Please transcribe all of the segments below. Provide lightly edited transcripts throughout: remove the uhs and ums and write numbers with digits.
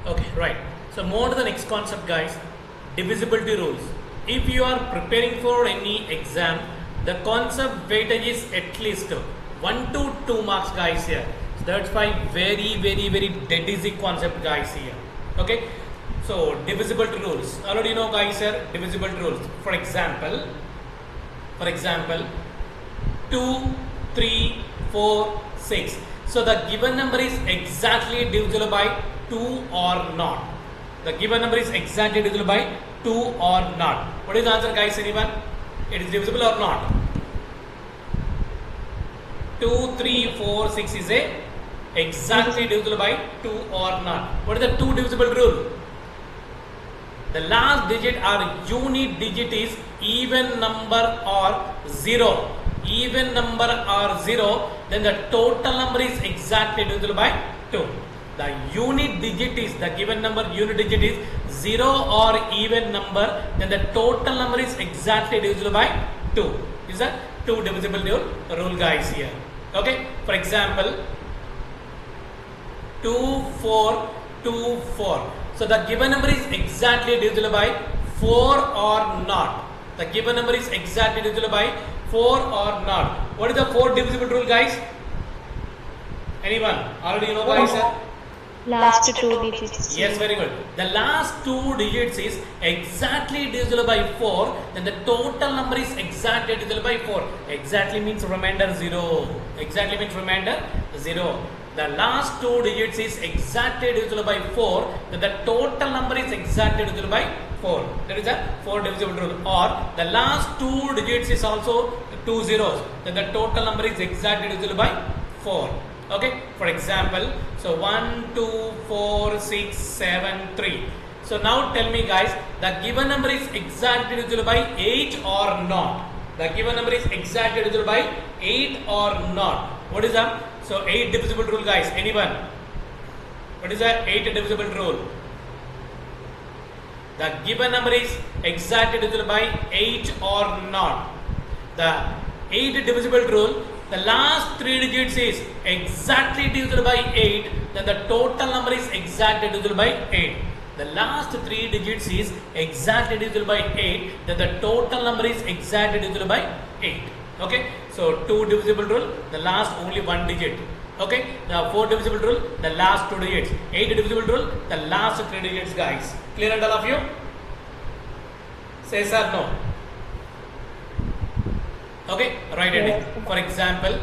Okay, right. So more to the next concept, guys. Divisibility rules. If you are preparing for any exam, the concept weightage is at least 1 to 2 marks, guys, here. So that's why very dead easy concept, guys, here. Okay. So divisibility rules. Already you know, guys, here divisibility rules. For example, 2, 3, 4, 6. So the given number is exactly divisible by 2 or not. The given number is exactly divisible by 2 or not. What is the answer, guys? Anyone? It is divisible or not? 2, 3, 4, 6 is a exactly divisible by 2 or not. What is the 2 divisible rule? The last digit or unit digit is even number or 0. Even number or 0, then the total number is exactly divisible by 2. The unit digit is, the given number unit digit is 0 or even number, then the total number is exactly divisible by 2. This is a 2 divisible rule, guys, here. Okay, for example, 2, 4, 2, 4. So the given number is exactly divisible by 4 or not. The given number is exactly divisible by 4 or not. What is the 4 divisible rule, guys? Anyone? Already you know, guys, sir? Last 2 digits. Yes, very good. The last 2 digits is exactly divisible by 4, then the total number is exactly divisible by 4. Exactly means remainder 0. Exactly means remainder 0. The last 2 digits is exactly divisible by 4, then the total number is exactly divisible by 4. That is a 4 divisible rule. Or the last 2 digits is also 2 zeros, then the total number is exactly divisible by 4. Okay, for example, so 1, 2, 4, 6, 7, 3. So now tell me, guys, the given number is exactly divisible by 8 or not? The given number is exactly divisible by 8 or not? What is that? So 8 divisible rule, guys. Anyone? What is the 8 divisible rule? The given number is exactly divisible by 8 or not? The 8 divisible rule, the last 3 digits is exactly divisible by 8, then the total number is exactly divisible by 8. The last 3 digits is exactly divisible by 8, then the total number is exactly divisible by 8. Okay, so 2 divisible rule, the last only 1 digit. Okay, the 4 divisible rule, the last 2 digits. 8 divisible rule, the last 3 digits, guys. Clear and all of you? Say sir, no. Okay, write it. For example,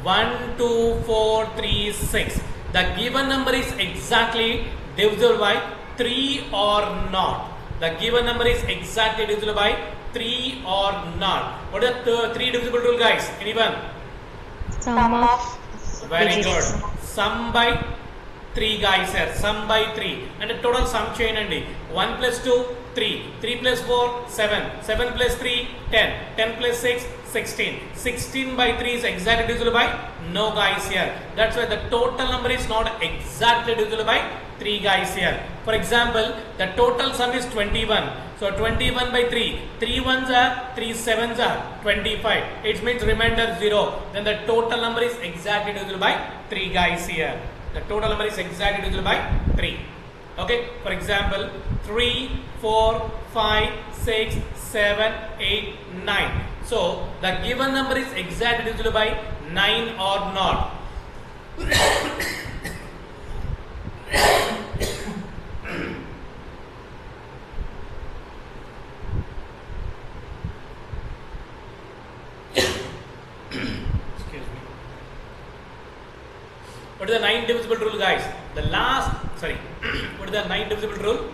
1, 2, 4, 3, 6. The given number is exactly divisible by 3 or not. The given number is exactly divisible by 3 or not. What is the 3 divisible rule, guys? Anyone? Sum of Very digits. good. Sum by 3, guys, here. Sum by 3. And the total sum chain and 1 plus 2, 3. 3 plus 4, 7. 7 plus 3, 10. 10 plus 6, 16. 16 by 3 is exactly divisible by? No, guys, here. That's why the total number is not exactly divisible by 3, guys, here. For example, the total sum is 21. So 21 by 3. 3 ones are, 3 sevens are 25. It means remainder 0. Then the total number is exactly divisible by 3, guys, here. The total number is exactly divisible by 3. Okay, for example, 3, 4, 5, 6, 7, 8, 9. So the given number is exactly divisible by 9 or not? Excuse me. What is the 9 divisible rule, guys? The last, sorry, what is the 9 divisible rule?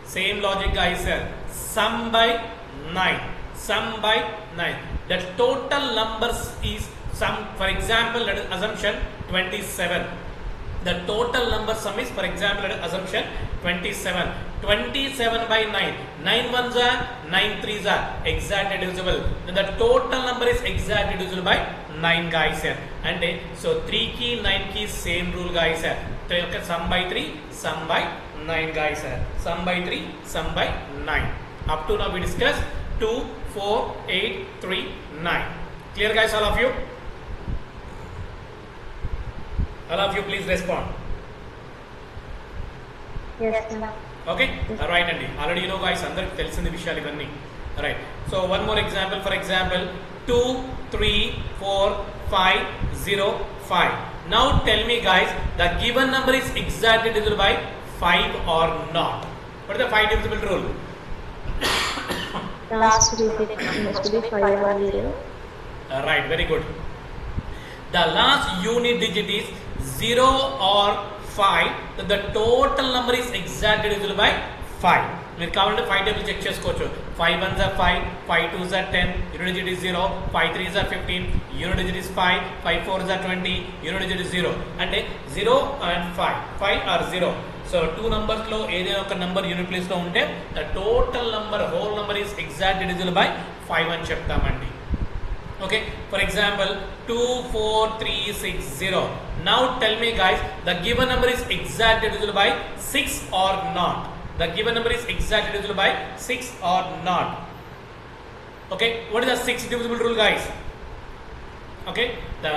Same logic, guys, sir. Sum by 9. Sum by 9. The total numbers is sum, for example, let us assumption 27. The total number sum is, for example, let us assumption 27. 27 by 9. 9 ones are, 9 threes are exactly divisible. Then the total number is exactly divisible by 9, guys, here. And so 3 key, 9 key, same rule, guys, here. Okay, sum by 3, sum by 9, guys, here. Sum by 3, sum by 9. Up to now we discussed 2, 4, 8, 3, 9. Clear, guys, all of you? All of you please respond. Yes, ma'am. Okay, right అండి. Already guys అందరికి తెలిసిన విషయాలు ఇవన్నీ. Right. So one more example. For example, 2 3 4 5 0 5. Now tell me guys, the given number is exactly divisible by 5 or not? What is the 5 divisible rule? Last digit must be 5 or 0. Right, very good. The last unit digit is 0 or 5, then the total number is exactly divisible by 5. మీరు కావాలంటే 5 table check చేసుకోవచ్చు. 5 1s are 5, 5 2s are 10, unit digit is 0, 5 3s are 15, unit digit is 5, 5 4s are 20, unit digit is 0. అంటే 0 and 5 are 0. So 2 numbers లో ఏదైనా ఒక number unit place లో ఉంటే the total number, whole number is exactly divisible by 5 అని చెప్తామండి. Okay, for example 2 4 3 6 0. Now tell me guys, the given number is exactly divisible by 6 or not? The given number is exactly divisible by 6 or not? Okay, what is the 6 divisible rule guys? Okay, the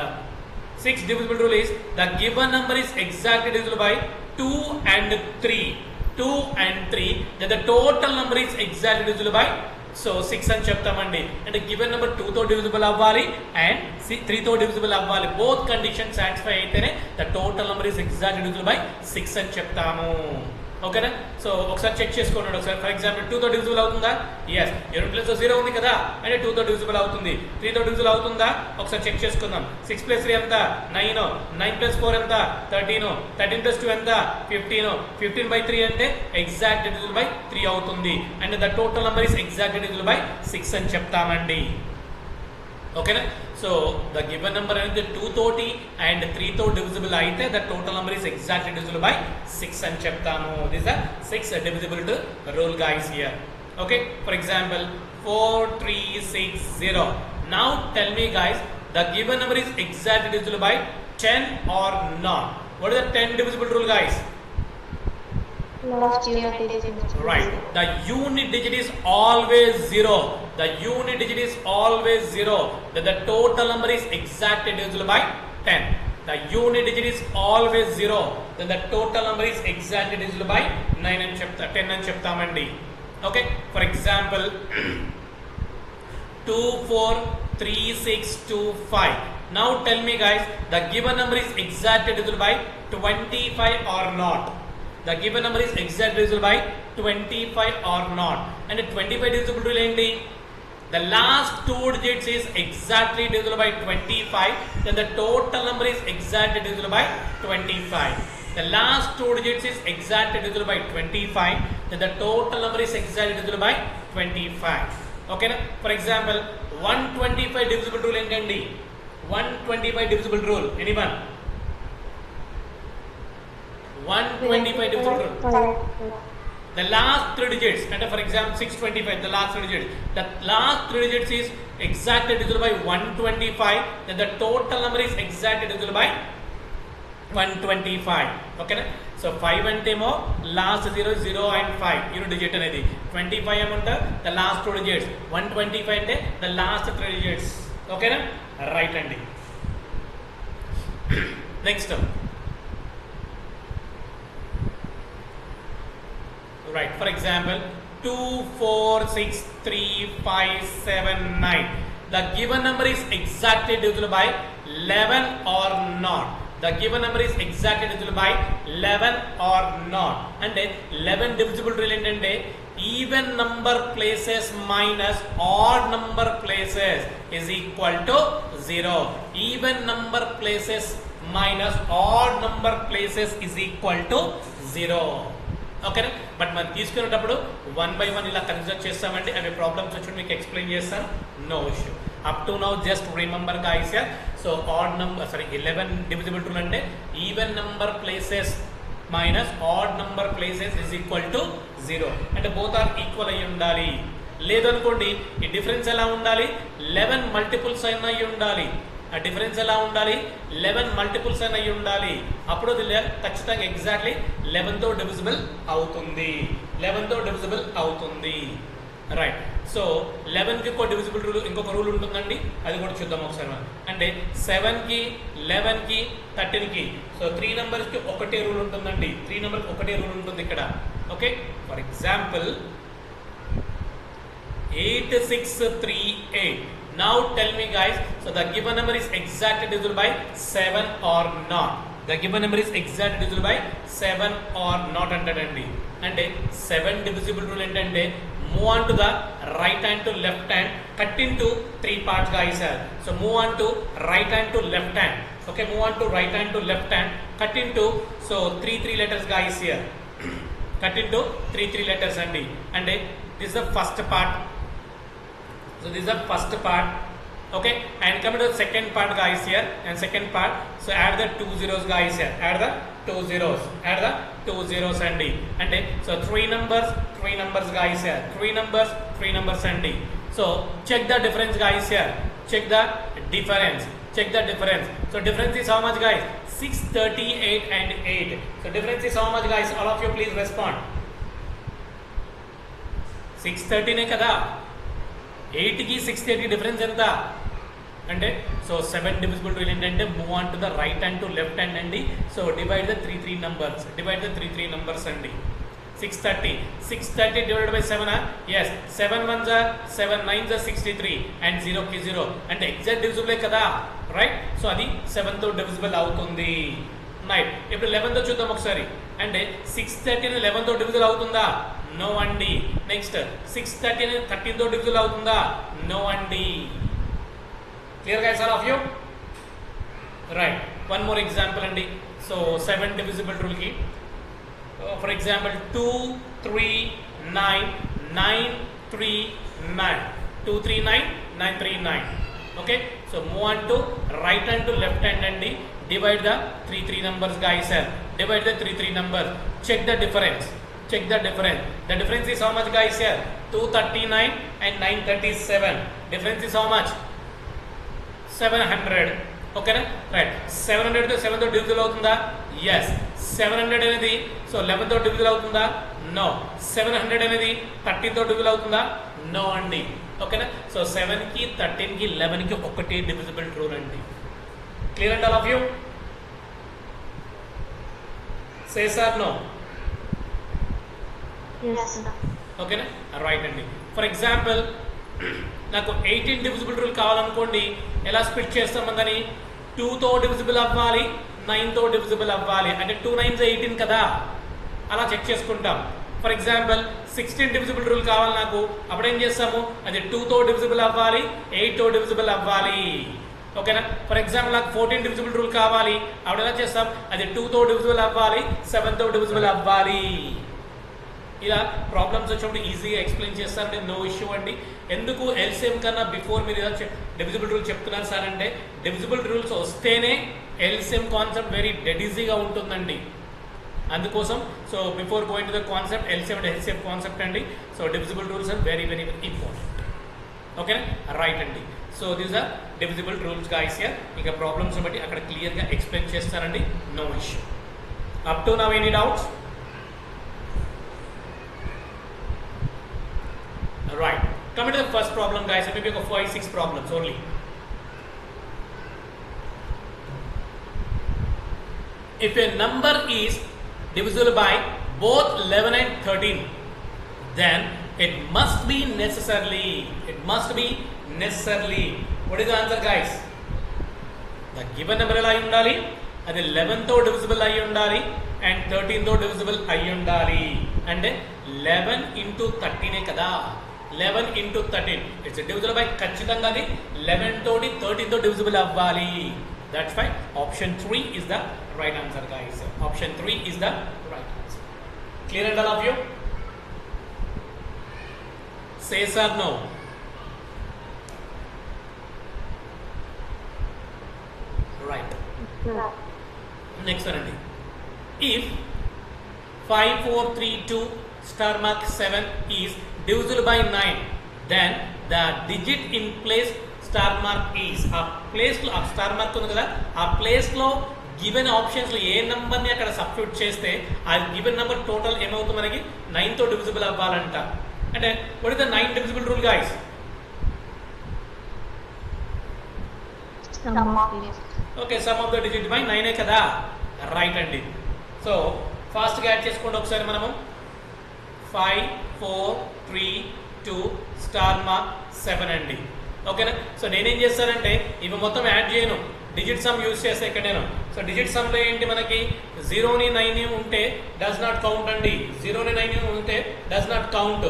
6 divisible rule is the given number is exactly divisible by 2 and 3. 2 and 3, then the total number is exactly divisible by, so 6 అని చెప్తామండి. అంటే given number 2 తో divisible అవ్వాలి and 3 తో divisible అవ్వాలి. Both condition satisfy అయితేనే the total number is exactly divisible by 6 అని చెప్తాము. ఓకేనా? సో ఒకసారి చెక్ చేసుకోండి ఒకసారి. ఫర్ ఎగ్జాంపుల్ 2 తో డివిజిబుల్ అవుతుందా? ఎస్. యూనిట్ ప్లేస్ లో 0 ఉంది కదా, అంటే 2 తో డివిజిబుల్ అవుతుంది. 3 తో డివిజిబుల్ అవుతుందా? ఒకసారి చెక్ చేసుకుందాం. 6 ప్లస్ 3 ఎంత? 9. 9 ప్లస్ 4 ఎంత? 13. 13 ప్లస్ 2 ఎంత? 15. 15 బై 3 అంటే ఎగ్జాక్ట్ డివిజిబుల్ బై 3 అవుతుంది. And the total number is exact divisible by 6 అని చెప్తామండి. ఓకేనా? సో ద గివెన్ నెంబర్ అనేది 2 తోటి అండ్ 3 తో డివిజిబుల్ అయితే the total number is exactly divisible by 6 అని చెప్తాము. This the 6 divisibility rule guys here. Okay, for example 4 3 6 0. Now tell me guys, the given number is exactly divisible by 10 or not? What is the 10 divisible rule guys? Last unit digit. Right, the unit digit is always 0. The unit digit is always 0. Then the total number is exactly divisible by 10. The unit digit is always 0. Then the total number is exactly divisible by 9 and 10 and చెప్తామండి. Okay, for example 2 4 3 6 2 5. Now tell me guys, the given number is exactly divisible by 25 or not? The given number is exactly divisible by 25 or not? And the 25 divisible rule ఏంటి? The last 2 digits is exactly divisible by 25, then the total number is exactly divisible by 25. The last 2 digits is exactly divisible by 25, then the total number is exactly divisible by 25. Okay na? For example 125 divisible rule ఏంటండి? 125 divisible rule, anyone? 125 divisible rule. The last 3 digits, and for example 625, the last 3 digits. The last 3 digits is exactly divisible by 125, then the total number is exactly divisible by 125. Okay na? So 5 అంటే ఏమో last 0 and 5 unit digit అనేది. 25 ఏమంటే the last 2 digits. 125 అంటే the last 3 digits. ఓకేనా? Right అండి. Next right, for example 2 4 6 3 5 7 9. The given number is exactly divisible by 11 or not? The given number is exactly divisible by 11 or not? And 11 divisible rule ఏంటంటే even number places minus odd number places is equal to 0. Even number places minus odd number places is equal to 0. ఓకేనా? But మనం తీసుకునేటప్పుడు 1 by 1 ఇలా consider చేస్తామండి. అవి problems వచ్చి మీకు explain చేస్తాను. No issue. Up to now just remember guys here. So odd number 11 divisible rule అంటే even number places minus odd number places is equal to 0. అంటే బోత్ ఆర్ ఈక్వల్ అయ్యి ఉండాలి. లేదనుకోండి ఈ డిఫరెన్స్ ఎలా ఉండాలి? 11 మల్టిపుల్స్ అయినా అయ్యి ఉండాలి. ఆ డిఫరెన్స్ ఎలా ఉండాలి? 11 మల్టిపుల్స్ అని అయ్యి ఉండాలి. అప్పుడు అది ఖచ్చితంగా ఎగ్జాక్ట్లీ 11 తో డివిజిబుల్ అవుతుంది. 11 తో డివిజిబుల్ అవుతుంది. రైట్. సో 11కి ఇంకో డివిజిబుల్ రూల్, ఇంకొక రూల్ ఉంటుందండి, అది కూడా చూద్దాం ఒకసారి మనం. అంటే 7కి 11కి 13కి సో 3 నెంబర్స్కి ఒకటే రూల్ ఉంటుందండి. 3 నెంబర్కి ఒకటే రూల్ ఉంటుంది ఇక్కడ. Okay, for example 8638. Now tell me guys, so the given number is exactly divisible by 7 or not? The given number is exactly divisible by 7 or not అంటాడండి. అంటే 7 divisible rule ఏంటంటే move on to the right hand to left hand, cut into 3 parts guys. So move on to right hand to left hand. Okay, move on to right hand to left hand, cut into so 3 letters guys here. Cut into 3 letters అండి. అంటే this is the first part. So this is the first part. Okay, and come to the second part guys here, and second part, so add the 2 zeros guys here, add the 2 zeros, add the 2 zeros అండి. అంటే so 3 numbers guys here, 3 numbers అండి. So check the difference guys here, check the difference. So difference is how much guys? 638 and 8. So difference is how much guys? All of you please respond. 630 నే కదా, 8కి 630 difference ఎంత అంటే so 7 divisible rule ఏంటంటే move on to the right hand to left hand అండి. So divide the 3 numbers అండి. 630 divided by 7. yes 7 1s are 7 9s are 63 and 0 కి 0 అంటే exact divisible కదా, రైట్. సో అది 7 తో డివిజిబుల్ అవుతుంది. రైట్, ఇప్పుడు 11 తో చూద్దాం ఒకసారి. అంటే 630 11 తో డివిజిబుల్ అవుతుందా? నో అండి. నెక్స్ట్ 630 13 తో డివిజిబుల్ అవుతుందా? నో అండి. Clear guys all of you? Right, one more example అండి. సో 7 డివిజిబుల్ రూల్ కి for example 2 3 9 9 3 9 2 3 9 9 3 9. Okay, so move on to right hand to left hand అండి. Divide the 3 numbers guys here, divide the 3 numbers, check the difference. The difference is how much guys here? 239 and 937. difference is how much? 700. ఓకేనా, right. 700 తో 7 తో divisible అవుతుందా? yes 700 అనేది so 11 తో divisible అవుతుందా? no 700 అనేది 13 తో డివిజిబుల్ అవుతుందా? no అండి. ఓకేనా, సో 7కి 13కి 11కి ఒకటే డివిజిబుల్ రూల్ అండి. Clear and all of you? Say yes or no? ఓకేనా, రైట్ అండి. ఫర్ ఎగ్జాంపుల్ నాకు 18 డివిజిబుల్ రూల్ కావాలనుకోండి, ఎలా స్ప్లిట్ చేస్తాం అందని 2 తో డివిజిబుల్ అవ్వాలి, 9 తో డివిజిబుల్ అవ్వాలి. అంటే 2 9s 18 కదా, అలా చెక్ చేసుకుంటాం. ఫర్ ఎగ్జాంపుల్ 16 డివిజిబుల్ రూల్ కావాలి నాకు, అప్పుడు ఏం చేస్తాము? అది 2 తో డివిజిబుల్ అవ్వాలి, 8 తో డివిజిబుల్ అవ్వాలి. ఓకేనా, ఫర్ ఎగ్జాంపుల్ నాకు 14 డివిజిబుల్ రూల్ కావాలి, అప్పుడు ఎలా చేస్తాం? అది 2 తో డివిజిబుల్ అవ్వాలి, 7 తో డివిజిబుల్ అవ్వాలి. ఇలా ప్రాబ్లమ్స్ వచ్చినప్పుడు ఈజీగా ఎక్స్ప్లెయిన్ చేస్తారంటే నో ఇష్యూ అండి. ఎందుకు ఎల్సిఎం కన్నా బిఫోర్ మీరు ఇలా డివిజిబుల్ రూల్ చెప్తున్నారు సార్ అంటే, డివిజిబుల్ రూల్స్ వస్తేనే ఎల్సిఎం కాన్సెప్ట్ వెరీ డెడ్ ఈజీగా ఉంటుందండి. అందుకోసం so before going to the concept LCM and HCF concept అండి. So divisible rules are very very important. ఓకేనా, రైట్ అండి. So these are divisible rules guys here. ఇక problems బట్టి అక్కడ క్లియర్గా ఎక్స్ప్లెయిన్ చేస్తారండి, no issue. Up to now any doubts? Right, coming to the first problem guys, maybe 5-6 problems only. If a number is divisible by both 11 and 13, then it must be necessarily, what is the answer guys? The given number ఎలా అయి ఉండాలి? అది 11 తో divisible అయి ఉండాలి and 13 తో divisible అయి ఉండాలి. అంటే 11 into 13 కదా, 11 into 13 ఇట్స్ డివిజిబుల్ బై ఖచ్చితంగా అది 11 తోటి 13 తో డివిజిబుల్ అవ్వాలి. That's why option 3 is the right answer guys. Option 3 is the right answer. Clear and all of you? Say yes or no? Right, next one అండి. If 5 4 3 2 star mark 7 is divisible by 9, then the digit in place star mark is, ఆ place లో ఆ star mark ఉంది కదా, ఆ place లో given options లో ఏ number ని అక్కడ సబ్స్టిట్యూట్ చేస్తే ఆ గివెన్ నంబర్ టోటల్ ఏమవుతుంది మనకి? 9 తో divisible అవ్వాలంట. And what is the 9 divisible rule, guys? Sum of digits. Okay, sum of the digit by 9 kada, right అండి. సో ఫాస్ట్ గా యాడ్ చేసుకోండి ఒకసారి మనము 5 4 3 2 స్టార్ మార్క్ 7 అండి. ఓకేనా? సో నేనేం చేస్తానంటే ఇవి మొత్తం యాడ్ చేయను, డిజిట్ సమ్ యూజ్ చేస్తే ఇక్కడ నేను. సో డిజిట్ సమ్ లో ఏంటి మనకి 0ని 9 ఉంటే డస్ నాట్ కౌంట్ అండి. 0ని 9 ఉంటే డస్ నాట్ కౌంట్.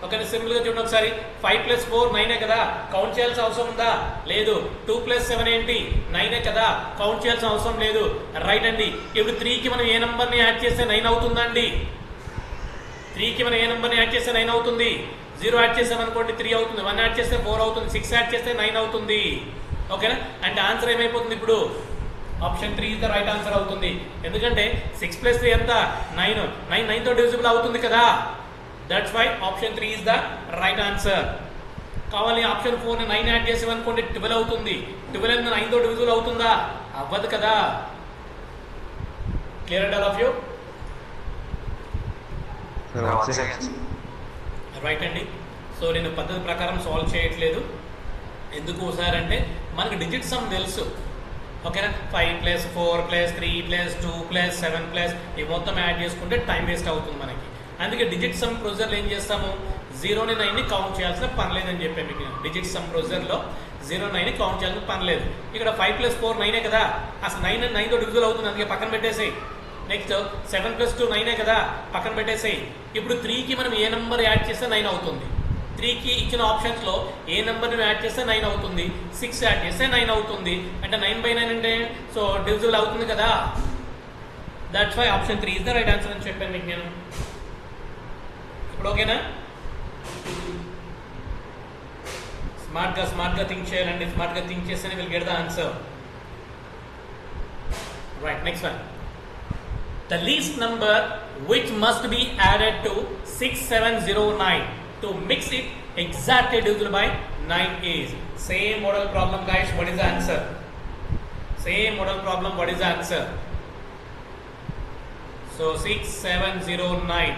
ఓకేనా? సింపుల్ గా చూడండి ఒకసారి. 5 + 4 9 కదా, కౌంట్ చేయాల్సిన అవసరం ఉందా? లేదు. 2 + 7 ఏంటి? 9 కదా, కౌంట్ చేయాల్సిన అవసరం లేదు. రైట్ అండి. ఇప్పుడు 3కి మనం ఏ నంబర్ ని యాడ్ చేస్తే 9 అవుతుందండి? 3కి మనం ఏ నంబర్ ని యాడ్ చేస్తే 9 అవుతుంది? 0 యాడ్ చేసాం అనుకోండి 3 అవుతుంది, 1 యాడ్ చేస్తే 4 అవుతుంది, 6 యాడ్ చేస్తే 9 అవుతుంది. ఓకేనా? అంటే ఆన్సర్ ఏమైపోతుంది ఇప్పుడు? Option 3 is the right answer అవుతుంది. ఎందుకంటే 6 + 3 ఎంత? 9. 9 తో డివిజిబుల్ అవుతుంది కదా. That's why option 3 is the right answer. కావాలి ఆప్షన్ 4 ని 9 యాడ్ చేసాం అనుకోండి 12 అవుతుంది. 12 9 తో డివిజిబుల్ అవుతుందా? అవ్వదు కదా. Clear and all of you? Right అండి. సో నేను పద్ధతి ప్రకారం సాల్వ్ చేయట్లేదు. ఎందుకు సార్ అంటే మనకి డిజిట్ సమ్ తెలుసు. ఓకేనా? 5 + 4 + 3 + 2 + 7 ఇవి మొత్తం యాడ్ చేసుకుంటే టైం వేస్ట్ అవుతుంది మనకి. అందుకే డిజిట్ సమ్ ప్రొసీజర్లో ఏం చేస్తాము? 0ని 9ని కౌంట్ చేయాల్సిన పని లేదని చెప్పాను మీకు. డిజిట్ సమ్ ప్రొసీజర్లో 0 9ని కౌంట్ చేయాల్సిన పని లేదు. ఇక్కడ 5 + 4 9 కదా, అసలు 9 తో డివిజిబుల్ అవుతుంది, అందుకే పక్కన పెట్టేసేయి. నెక్స్ట్ 7 + 2 9 కదా, పక్కన పెట్టేసేయి. ఇప్పుడు 3కి మనం ఏ నెంబర్ యాడ్ చేస్తే 9 అవుతుంది? 3కి ఇచ్చిన ఆప్షన్స్ లో ఏ నెంబర్ యాడ్ చేస్తే 9 అవుతుంది? 6 యాడ్ చేస్తే 9 అవుతుంది. అంటే 9/9 అంటే సో డివిజిబుల్ అవుతుంది కదా. That's why option 3 is the right answer అని చెప్పాను మీకు నేను. ఇప్పుడు ఓకేనా? స్మార్ట్ గా థింక్ చేయాలండి. స్మార్ట్ గా థింక్ చేస్తేనే will get the answer. Right, next one. The least number which must be added to 6709 to mix it exactly divisible by 9 is. Same model problem, guys. What is the answer? Same model problem. What is the answer? So 6709.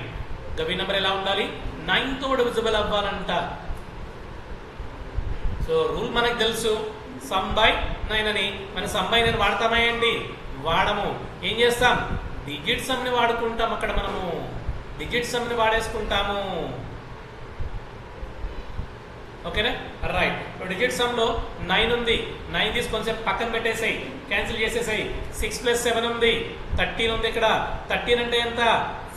గవి number ఎలా ఉండాలి? 9 తో divisible అవ్వాలంట. So rule మనకు తెలుసు, sum by 9 అని. మన sum by 9 వాడతామా అండి? వాడము. ఏం చేస్తాం? డిజిట్ సమ్ ని వాడుకుంటాం. అక్కడ మనము డిజిట్ సమ్ ని వాడేసుకుంటాము. ఓకేనా? రైట్. డిజిట్ సమ్ లో 9 ఉంది. 9 తీసుకొని పక్కన పెట్టేసాయి, క్యాన్సిల్ చేసేసాయి. 6 + 7 ఉంది, 13 ఉంది. ఇక్కడ 13 అంటే ఎంత?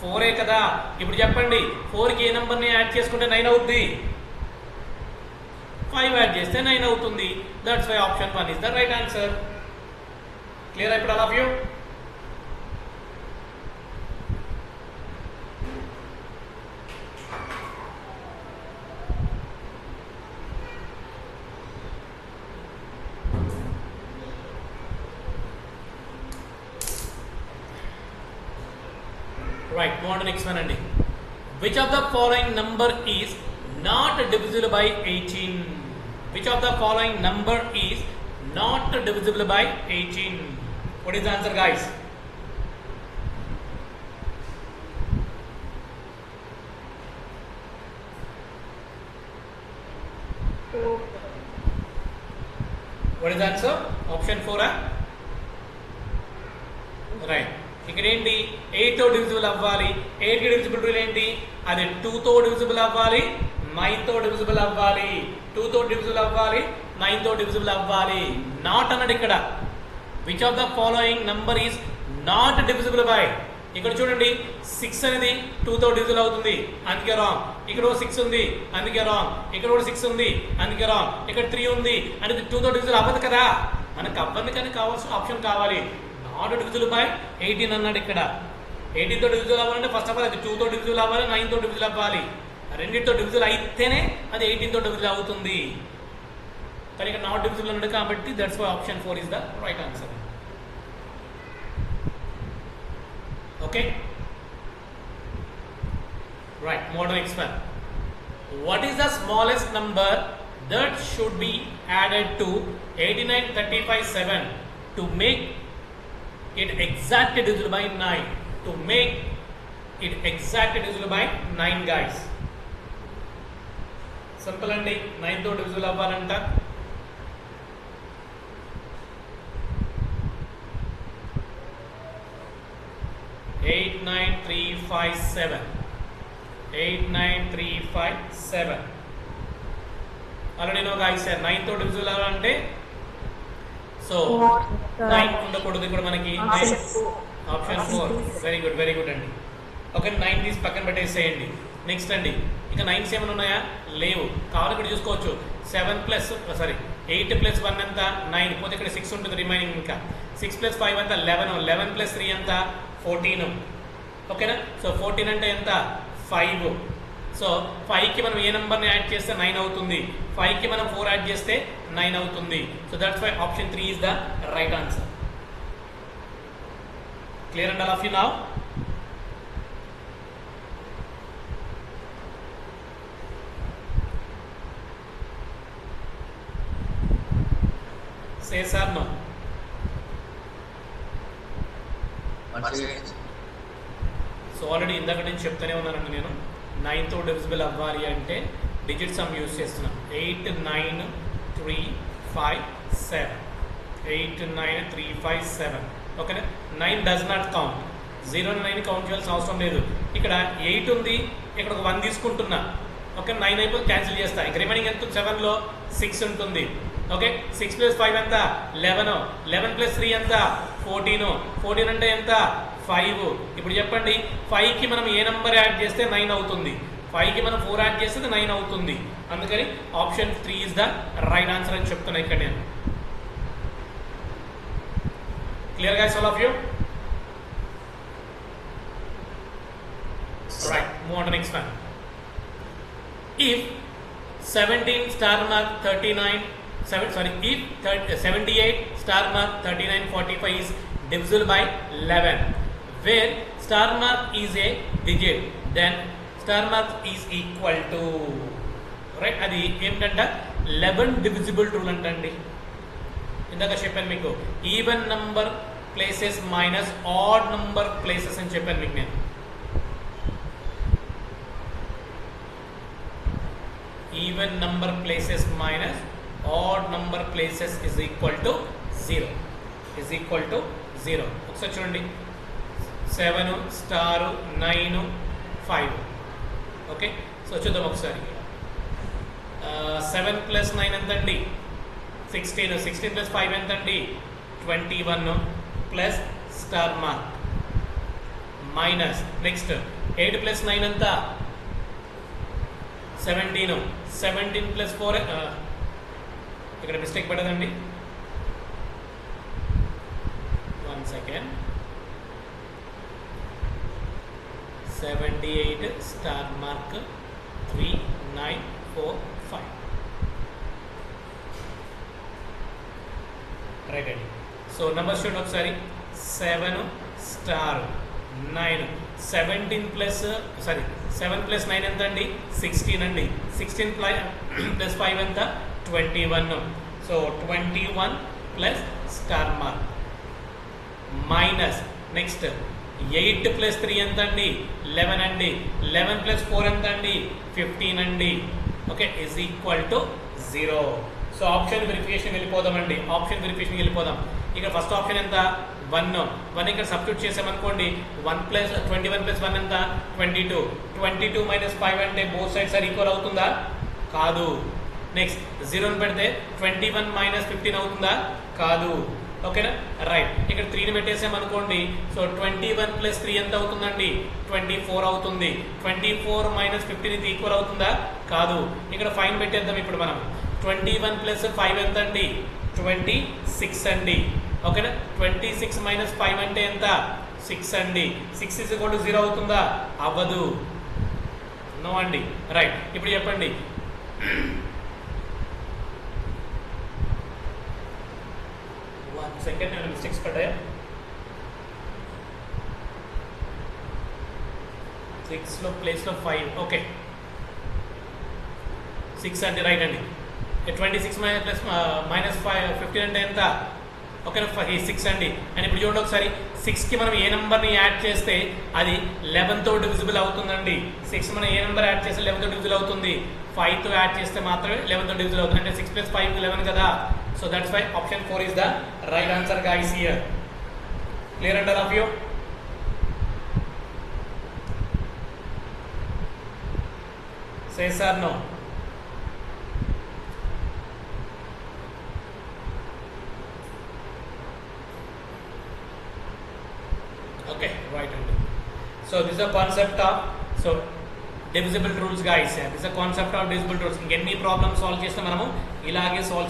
4 కదా. ఇప్పుడు చెప్పండి, 4కి ఏ నెంబర్ ని యాడ్ చేసుకుంటే 9 అవుతుంది? 5 యాడ్ చేస్తే 9 అవుతుంది. That's why option 1 is the right answer. Clear ఇప్పుడు all of you? Right, go on to next one అండి. Which of the following number is not divisible by 18? Which of the following number is not divisible by 18? What is the answer, guys? What is the answer? Option 4. Right. ఇక్కడ ఏంటి? 8 తో divisible అవ్వాలి. 8 కి divisible rule ఏంటి? అది 2 తో divisible అవ్వాలి, 9 తో డివిజిబుల్ అవ్వాలి. 2 తో డివిజిబుల్ అవ్వాలి, 9 తో డివిజిబుల్ అవ్వాలి. నాట్ అన్నాడు ఇక్కడ. Which of the following number is not divisible by. ఇక్కడ చూడండి, 6 అనేది 2 తో డివిజిబుల్ అవుతుంది, అందుకే రాంగ్. ఇక్కడ 6 ఉంది, అందుకే రాంగ్. ఇక్కడ 6 ఉంది, అందుకే రాంగ్. ఇక్కడ 3 ఉంది, అంటే 2 తో డివిజిబుల్ అవ్వదు కదా. మనకు అవ్వదు కానీ కావాల్సిన ఆప్షన్ కావాలి. నాట్ డివిజిబుల్ బై 18 అన్నాడు ఇక్కడ. 18 తో డివిజిబుల్ అవ్వాలంటే ఫస్ట్ ఆఫ్ ఆల్ అది 2 తో డివిజిబుల్ అవ్వాలి, 9 తో డివిజిబుల్ అవ్వాలి. రెండింటితో డివిజిబుల్ అయితేనే అది 18 తో డివిజిబుల్ అవుతుంది. కానీ ఇక్కడ నాట్ డివిజిబుల్ అన్నాడు కాబట్టి that's why option 4 is the right answer. Okay, right. మోడ్ next one. What is the smallest number that should be added to 89 35 7 to make it exactly divisible by 9? To make it exactly divisible by 9 guys. Simple అండి, 9 తో divisible అవ్వాలంట. Eight, nine, three, five, seven. 8, 9, 3, 5, 7. Already know guys, 9 తో divisible అవ్వాలంటే so 9 ఉండకూడదు ఇక్కడ మనకి. Option 4. Very good అండి. Okay, 9 తీసి పక్కన పెట్టేసేయండి. నెక్స్ట్ అండి, ఇక 9s ఏమైనా ఉన్నాయా? లేవు. కావాలి ఇక్కడ చూసుకోవచ్చు. 8 ప్లస్ 1 ఎంత? 9. పోతే ఇక్కడ 6 ఉంటుంది రిమైనింగ్. ఇంకా 6 ప్లస్ 5 ఎంత? 11. 11 ప్లస్ 3 ఎంత? 14. ఓకేనా? సో 14 అంటే ఎంత? 5. సో 5కి మనం ఏ నెంబర్ని యాడ్ చేస్తే 9 అవుతుంది. 5కి మనం 4 యాడ్ చేస్తే 9 అవుతుంది. So that's why option 3 is the right answer. Clear and all of you now? Say yes or no? So already ఇందాక నుంచి చెప్తూనే ఉన్నానండి నేను, 9 తో డివిజిబుల్ అవ్వాలి అంటే డిజిట్ సమ్ యూజ్ చేస్తున్నాం. 8, 9, 3, 5, 7. 8, 9, 3, 5, 7. ఓకేనా? 9 డస్ నాట్ కౌంట్. 0, 9 కౌంట్ చేయాల్సిన అవసరం లేదు. ఇక్కడ 8 ఉంది, ఇక్కడ ఒక 1 తీసుకుంటున్నా. ఓకే, 9 అయిపోయి క్యాన్సిల్ చేస్తా. ఇంక రిమైనింగ్ ఎంత? 7లో 6 ఉంటుంది. ఓకే, 6 ప్లస్ 5 ఎంత? 11. 11 ప్లస్ 3 ఎంత? 14. 14 అంటే ఎంత? 5. ఇప్పుడు చెప్పండి, 5కి మనం ఏ నెంబర్ యాడ్ చేస్తే 9 అవుతుంది? 5కి మనం 4 యాడ్ చేస్తే 9 అవుతుంది. అందుకని option 3 is the right answer అని చెప్తున్నా ఇక్కడ నేను. Clear guys all of you? Right, move on to next one. If 17 star mark 39 if 78 star mark 39 45 is divisible by 11, where star mark is a digit, then star mark is equal to, right? అది ఏంటంటే 11 divisible rule అంటండి. ఇందాక చెప్పాను మీకు, even number places minus odd number places అని చెప్పాను మీకు నేను. Even number places minus odd number places is equal to 0. ఒకసారి చూడండి, 7 స్టార్ 9 5. ఓకే, సో చూద్దాం ఒకసారి. 7 ప్లస్ 9 ఎంతండి? 16. 16 ప్లస్ 5 ఎంతండి? 21 plus star mark minus. Next 8 plus 9 ఎంత? 17. 17 ప్లస్ 4 ఇక్కడ మిస్టేక్ పడదండి, 1 సెకండ్. 78 star mark 3 9 4 5. రైట్ అండి. సో నెంబర్స్ చూడండి ఒకసారి. 7 స్టార్ 9. 7 ప్లస్ 9 ఎంత అండి? 16 అండి. 16 ప్లస్ 5 ఎంత? 21. So 21 plus star mark minus. Next 8 plus 3 ఎంత అండి? 11 అండి. 11 ప్లస్ 4 ఎంత అండి? 15 అండి. Okay, is equal to 0. So option verification వెళ్ళిపోదామండి. ఇక్కడ ఫస్ట్ ఆప్షన్ ఎంత? 1 ఇక్కడ సబ్స్టిట్యూట్ చేసామనుకోండి. 1 ప్లస్ 21 ప్లస్ 1 ఎంత? 22. 22 మైనస్ 5 అంటే బోత్ సైడ్స్ ఆర్ ఈక్వల్ అవుతుందా? కాదు. నెక్స్ట్ 0 పెడితే 21 మైనస్ 15 అవుతుందా? కాదు. ఓకేనా? రైట్. ఇక్కడ 3ని పెట్టేసామనుకోండి. సో 21 ప్లస్ 3 ఎంత అవుతుందండి? 24 అవుతుంది. 24 మైనస్ 15 ఇది ఈక్వల్ అవుతుందా? కాదు. ఇక్కడ 5 పెట్టేద్దాం ఇప్పుడు మనం. 21 ప్లస్ 5 ఎంత అండి? 26 అండి. ఓకేనా? 26 మైనస్ 5 అంటే ఎంత? 6 అండి. 6 ఇస్ ఈక్వల్ టు 0 అవుతుందా? అవ్వదు. నో అండి. రైట్. ఇప్పుడు చెప్పండి, సెకండ్ నేను మిస్టేక్స్ పడ్డాయా? 6లో ప్లేస్లో 5. ఓకే, 6 అండి. రైట్ అండి. 26 ప్లస్ మైనస్ 15 అంటే ఎంత? ఓకే 6 అండి. అండ్ ఇప్పుడు చూడండి ఒకసారి 6కి మనం ఏ నెంబర్ని యాడ్ చేస్తే అది 11 తో డివిజిబుల్ అవుతుందండి. 6 మనం ఏ నెంబర్ యాడ్ చేస్తే 11 తో డివిజిబుల్ అవుతుంది, 5 తో యాడ్ చేస్తే మాత్రమే 11 తో డివిజిబుల్ అవుతుంది. అంటే 6 + 5 11 కదా. So that's why option 4 is the right answer guys here. Clear and all of you? Say sir, no. Okay, right. So this is a concept of divisible rules guys. This is a concept of divisible rules. ఇంకెన్ని problems solve చేస్తే మనము ఇలాగే solve